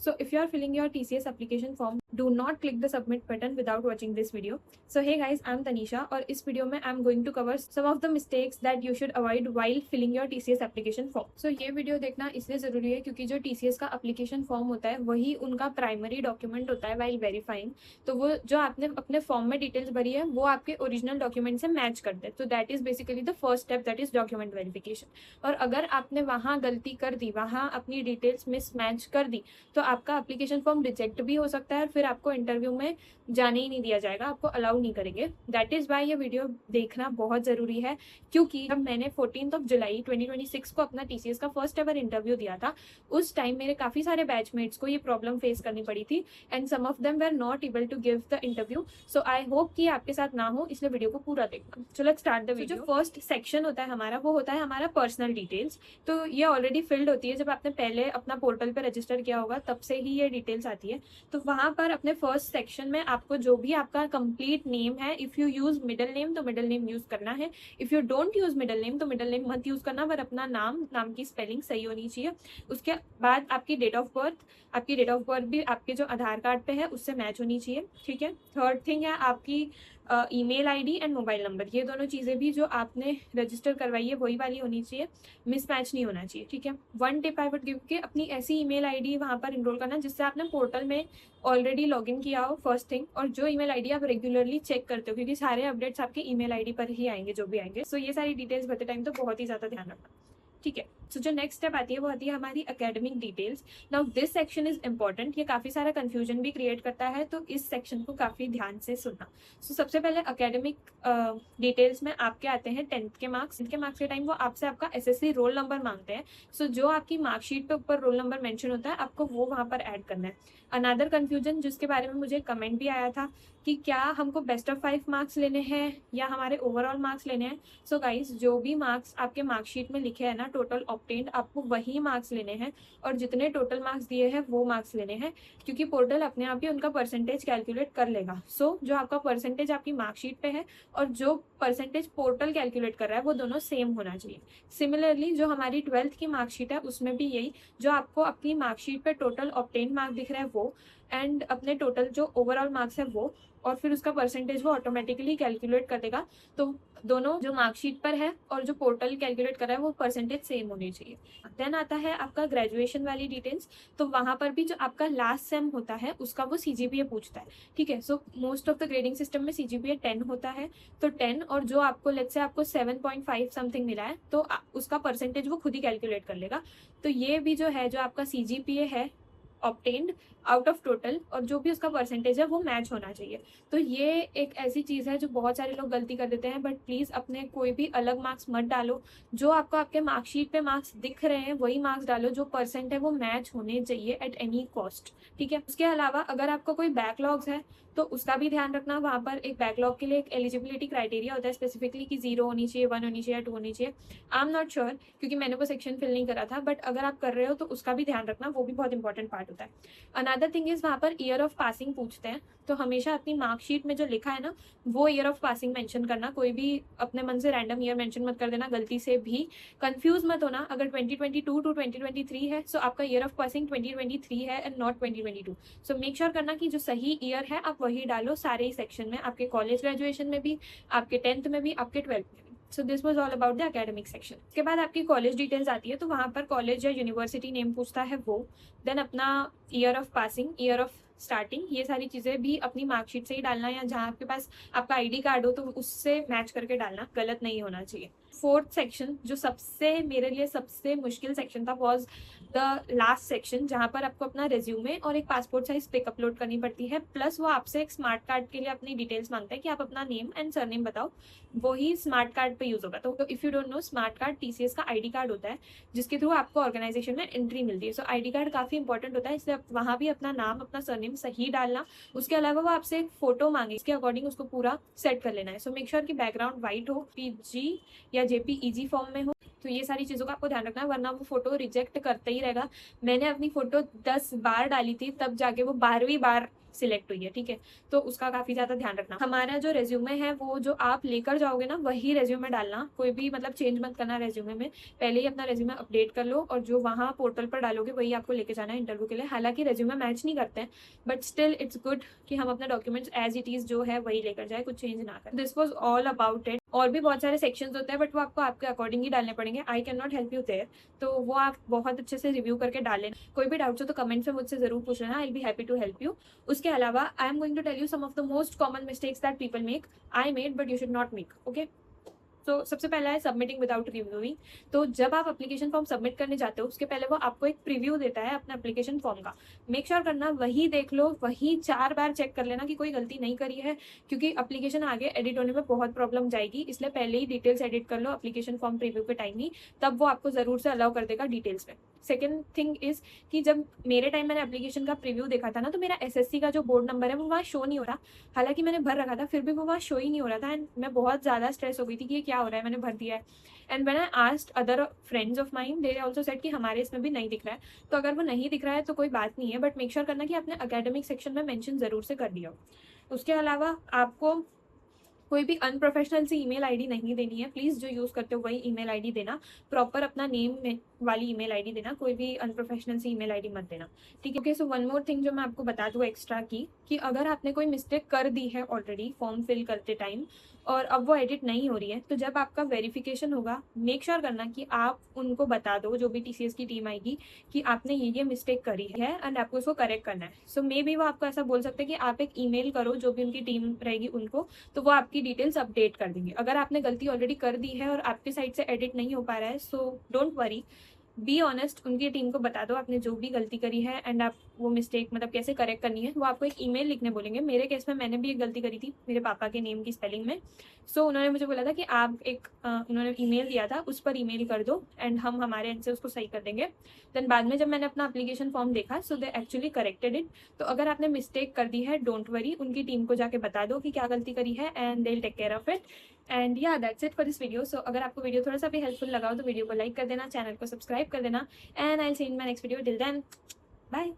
So if you are filling your TCS application form, do not click the submit button without watching this video. So hey guys, I'm Tanisha और इस video में I'm going to cover some of the mistakes that you should avoid while filling your TCS application form. So ये video देखना इसलिए ज़रूरी है क्योंकि जो TCS का application form होता है वही उनका primary document होता है while verifying. तो वो जो आपने अपने फॉर्म में डिटेल्स भरी है वो आपके ओरिजिनल डॉक्यूमेंट से मैच कर दे, तो that is basically the first step, that is document verification. और अगर आपने वहाँ गलती कर दी, वहाँ अपनी डिटेल्स मिसमैच कर दी, तो आपका एप्लीकेशन फॉर्म रिजेक्ट भी हो सकता है और फिर आपको इंटरव्यू में जाने ही नहीं दिया जाएगा, आपको अलाउ नहीं करेंगे। दैट इज वाई ये वीडियो देखना बहुत ज़रूरी है, क्योंकि जब मैंने 14 जुलाई 2026 को अपना TCS का फर्स्ट एवर इंटरव्यू दिया था, उस टाइम मेरे काफ़ी सारे बैचमेट्स को ये प्रॉब्लम फेस करनी पड़ी थी and some of them were not able to give the interview. So I hope कि आपके साथ ना हो, इसलिए वीडियो को पूरा देखना। So let's start the video. जो फर्स्ट सेक्शन होता है हमारा, वो होता है हमारा पर्सनल डिटेल्स। तो ये ऑलरेडी फिल्ड होती है, जब आपने पहले अपना पोर्टल पे रजिस्टर किया होगा तब से ही ये डिटेल्स आती है। तो वहाँ पर अपने फर्स्ट सेक्शन में आपको जो भी आपका कंप्लीट नेम है, if you use middle name तो मिडल नेम यूज़ करना है, if you don't use middle name तो मिडल नेम मत यूज़ करना, पर अपना नाम की स्पेलिंग सही होनी चाहिए। उसके बाद आपकी डेट ऑफ बर्थ भी आपके जो आधार कार्ड पे है उससे मैच होनी चाहिए, ठीक है। थर्ड थिंग है आपकी email ID and mobile number, ये दोनों चीज़ें भी जो आपने रजिस्टर करवाई है वही वाली होनी चाहिए, मिसमैच नहीं होना चाहिए, ठीक है। One tip I would give के अपनी ऐसी ईमेल आईडी वहाँ पर इनरोल करना जिससे आपने पोर्टल में ऑलरेडी लॉगिन किया हो, फर्स्ट थिंग, और जो ईमेल आईडी आप रेगुलरली चेक करते हो, क्योंकि सारे अपडेट्स आपके ईमेल आईडी पर ही आएंगे जो भी आएंगे। सो ये सारी डिटेल्स भरते टाइम तो बहुत ही ज़्यादा ध्यान रखना, ठीक है। सो जो नेक्स्ट स्टेप आती है वो आती है हमारी academic details. Now this section is important, ये काफ़ी सारा कंफ्यूजन भी क्रिएट करता है, तो इस सेक्शन को काफ़ी ध्यान से सुनना। सो सबसे पहले एकेडमिक डिटेल्स में आपके आते हैं 10th के मार्क्स। 10th के मार्क्स के टाइम वो आपसे आपका SSC रोल नंबर मांगते हैं। सो जो आपकी मार्कशीट पे ऊपर रोल नंबर मेंशन होता है, आपको वो वहाँ पर ऐड करना है। अनदर कन्फ्यूजन जिसके बारे में मुझे कमेंट भी आया था कि क्या हमको बेस्ट ऑफ 5 मार्क्स लेने हैं या हमारे ओवरऑल मार्क्स लेने हैं। सो गाइज, जो भी मार्क्स आपके मार्कशीट में लिखे हैं ना, टोटल ऑब्टेन्ड, आपको वही मार्क्स लेने हैं और जितने टोटल मार्क्स दिए हैं वो मार्क्स लेने हैं, क्योंकि पोर्टल अपने आप ही उनका परसेंटेज कैलकुलेट कर लेगा। सो जो आपका परसेंटेज आपकी मार्कशीट पे है और जो परसेंटेज पोर्टल कैलकुलेट कर रहा है वो दोनों सेम होना चाहिए। सिमिलरली जो हमारी 12th की मार्कशीट है उसमें भी यही, जो आपको अपनी मार्कशीट पे टोटल ऑब्टेन्ड मार्क दिख रहा है वो, एंड अपने टोटल जो ओवरऑल मार्क्स है वो, और फिर उसका परसेंटेज वो ऑटोमेटिकली कैलकुलेट कर देगा। तो दोनों जो मार्कशीट पर है और जो पोर्टल कैलकुलेट कर रहा है वो परसेंटेज सेम होनी चाहिए। देन आता है आपका ग्रेजुएशन वाली डिटेल्स। तो वहाँ पर भी जो आपका लास्ट सेम होता है उसका वो CGPA पूछता है, ठीक है। So most of the grading system में CGPA 10 होता है, तो 10 और जो आपको लेट्स से आपको 7.5 समथिंग मिला है तो उसका परसेंटेज वो खुद ही कैलकुलेट कर लेगा। तो ये भी जो है, जो आपका CGPA है ऑब्टेन्ड आउट ऑफ टोटल, और जो भी उसका परसेंटेज है वो मैच होना चाहिए। तो ये एक ऐसी चीज़ है जो बहुत सारे लोग गलती कर देते हैं, बट प्लीज़ अपने कोई भी अलग मार्क्स मत डालो। जो आपको आपके मार्कशीट पे मार्क्स दिख रहे हैं वही मार्क्स डालो, जो परसेंट है वो मैच होने चाहिए एट एनी कॉस्ट, ठीक है। उसके अलावा अगर आपको कोई बैकलॉग्स है तो उसका भी ध्यान रखना। वहाँ पर एक बैकलॉग के लिए एक एलिजिबिलिटी क्राइटेरिया होता है स्पेसिफिकली कि 0 होनी चाहिए, 1 होनी चाहिए, 2 होनी चाहिए। आई एम नॉट श्योर क्योंकि मैंने वो सेक्शन फिल नहीं करा था, बट अगर आप कर रहे हो तो उसका भी ध्यान रखना, वो भी बहुत इंपॉर्टेंट पार्ट होता है। अनदर थिंग इज वहाँ पर ईयर ऑफ पासिंग पूछते हैं, तो हमेशा अपनी मार्कशीट में जो लिखा है ना वो ईयर ऑफ पासिंग मेंशन करना। कोई भी अपने मन से रैंडम ईयर मेंशन मत कर देना गलती से भी, कंफ्यूज मत होना। अगर 2022 टू 2023 है सो आपका ईयर ऑफ पासिंग 2023 है and not 2022। So make sure करना कि जो सही ईयर है आप वही डालो सारे ही सेक्शन में, आपके कॉलेज ग्रेजुएशन में भी, आपके 10th में भी, आपके 12th में भी। So this was all about the academic section. उसके बाद आपकी कॉलेज डिटेल्स आती है, तो वहाँ पर कॉलेज या यूनिवर्सिटी नेम पूछता है वो, देन अपना year of passing, year of starting, ये सारी चीज़ें भी अपनी मार्कशीट से ही डालना, या जहाँ आपके पास आपका ID कार्ड हो तो उससे मैच करके डालना, गलत नहीं होना चाहिए। फोर्थ सेक्शन जो सबसे मेरे लिए सबसे मुश्किल सेक्शन था वॉज द लास्ट सेक्शन, जहाँ पर आपको अपना रेज्यूमे और एक पासपोर्ट साइज पिक अपलोड करनी पड़ती है, प्लस वो आपसे एक स्मार्ट कार्ड के लिए अपनी डिटेल्स मांगता है कि आप अपना नेम एंड सरनेम बताओ, वही स्मार्ट कार्ड पे यूज़ होगा। तो if you don't know, smart card TCS का ID कार्ड होता है जिसके थ्रू आपको ऑर्गेनाइजेशन में एंट्री मिलती है। सो ID कार्ड काफ़ी इंपॉर्टेंट होता है, इसलिए वहाँ भी अपना नाम, अपना सरनेम सही डालना। उसके अलावा वो आपसे एक फ़ोटो मांगे, इसके अकॉर्डिंग उसको पूरा सेट कर लेना है। सो मेक श्योर कि बैकग्राउंड वाइट हो, PG या JPEG फॉर्म में हो। तो ये सारी चीज़ों का आपको ध्यान रखना है, वरना वो फोटो रिजेक्ट करते ही रहेगा। मैंने अपनी फ़ोटो 10 बार डाली थी, तब जाके वो 12वीं बार सिलेक्ट हुई है, ठीक है। तो उसका काफ़ी ज़्यादा ध्यान रखना। हमारा जो रेज्यूमे है वो जो आप लेकर जाओगे ना वही रेज्यूमे डालना, कोई भी मतलब चेंज मत करना रेज्यूमे में। पहले ही अपना रेज्यूमे अपडेट कर लो और जो वहाँ पोर्टल पर डालोगे वही आपको लेके जाना है इंटरव्यू के लिए। हालांकि रेज्यूमे मैच नहीं करते हैं बट स्टिल इट्स गुड कि हम अपना डॉक्यूमेंट्स एज इट इज़ जो है वही लेकर जाए, कुछ चेंज ना करें। This was all about it. और भी बहुत सारे सेक्शंस होते हैं बट वो आपको आपके अकॉर्डिंग ही डालने पड़ेंगे। I can not help you there, तो वो आप बहुत अच्छे से रिव्यू करके डाल लेना। कोई भी डाउट्स हो तो कमेंट्स में मुझसे जरूर पूछ लेना, I will be happy to help you. उसके अलावा I am going to tell you some of the most common mistakes that people make, I made but you should not make, okay. तो सबसे पहला है सबमिटिंग विदाउट रिव्यूइंग। तो जब आप application form submit करने जाते हो उसके पहले वो आपको एक प्रीव्यू देता है अपने एप्लीकेशन फॉर्म का। मेक श्योर करना वही देख लो, वही 4 बार चेक कर लेना कि कोई गलती नहीं करी है, क्योंकि एप्लीकेशन आगे एडिट होने में बहुत प्रॉब्लम जाएगी। इसलिए पहले ही डिटेल्स एडिट कर लो एप्लीकेशन फॉर्म प्रीव्यू के टाइम ही, तब वो आपको जरूर से अलाउ कर देगा डिटेल्स में। सेकेंड थिंग इज कि जब मेरे टाइम मैंने एप्लीकेशन का प्रीव्यू देखा था ना, तो मेरा एसएससी का जो बोर्ड नंबर है वो वहाँ शो नहीं हो रहा। हालांकि मैंने भर रखा था फिर भी वो वहाँ शो ही नहीं हो रहा था एंड मैं बहुत ज़्यादा स्ट्रेस हो गई थी कि ये क्या हो रहा है, मैंने भर दिया है। And when I asked other friends of mine they also said कि हमारे इसमें भी नहीं दिख रहा है। तो अगर वो नहीं दिख रहा है तो कोई बात नहीं है, बट मेक श्योर करना कि आपने अकेडमिक सेक्शन में मेंशन ज़रूर से कर दिया हो। उसके अलावा आपको कोई भी अनप्रोफेशनल सी ईमेल आईडी नहीं देनी है। प्लीज़ जो यूज़ करते हो वही ईमेल आईडी देना, प्रॉपर अपना नेम में वाली ईमेल आईडी देना, कोई भी अनप्रोफेशनल सी ईमेल आईडी मत देना, ठीक है। Okay, so one more thing जो मैं आपको बता दूँ एक्स्ट्रा की, कि अगर आपने कोई मिस्टेक कर दी है ऑलरेडी फॉर्म फिल करते टाइम और अब वो एडिट नहीं हो रही है, तो जब आपका वेरिफिकेशन होगा मेक श्योर करना कि आप उनको बता दो, जो भी टीसीएस की टीम आएगी, कि आपने ये मिस्टेक करी है एंड आपको उसको करेक्ट करना है। सो मे बी वो आपको ऐसा बोल सकते हैं कि आप एक ईमेल करो जो भी उनकी टीम रहेगी उनको, तो वो आपकी डिटेल्स अपडेट कर देंगे। अगर आपने गलती ऑलरेडी कर दी है और आपकी साइड से एडिट नहीं हो पा रहा है, so don't worry, be honest, उनकी टीम को बता दो आपने जो भी गलती करी है एंड आप वो मिस्टेक मतलब कैसे करेक्ट करनी है वो आपको एक ईमेल लिखने बोलेंगे। मेरे केस में मैंने भी एक गलती करी थी मेरे पापा के नेम की स्पेलिंग में। सो उन्होंने मुझे बोला था कि आप उन्होंने ईमेल दिया था उस पर ईमेल कर दो एंड हम हमारे एंड से उसको सही कर देंगे। देन बाद में जब मैंने अपना एप्लीकेशन फॉर्म देखा, सो दे एक्चुअली करेक्टेड इट। तो अगर आपने मिस्टेक कर दी है डोंट वरी, उनकी टीम को जाके बता दो कि क्या गलती करी है and they will take care of it. And या that's it for this video. So अगर आपको वीडियो थोड़ा सा भी हेल्पफुल लगा हो तो वीडियो को लाइक कर देना, चैनल को सब्सक्राइब कर देना, and I will see you in my next video. Till then, bye.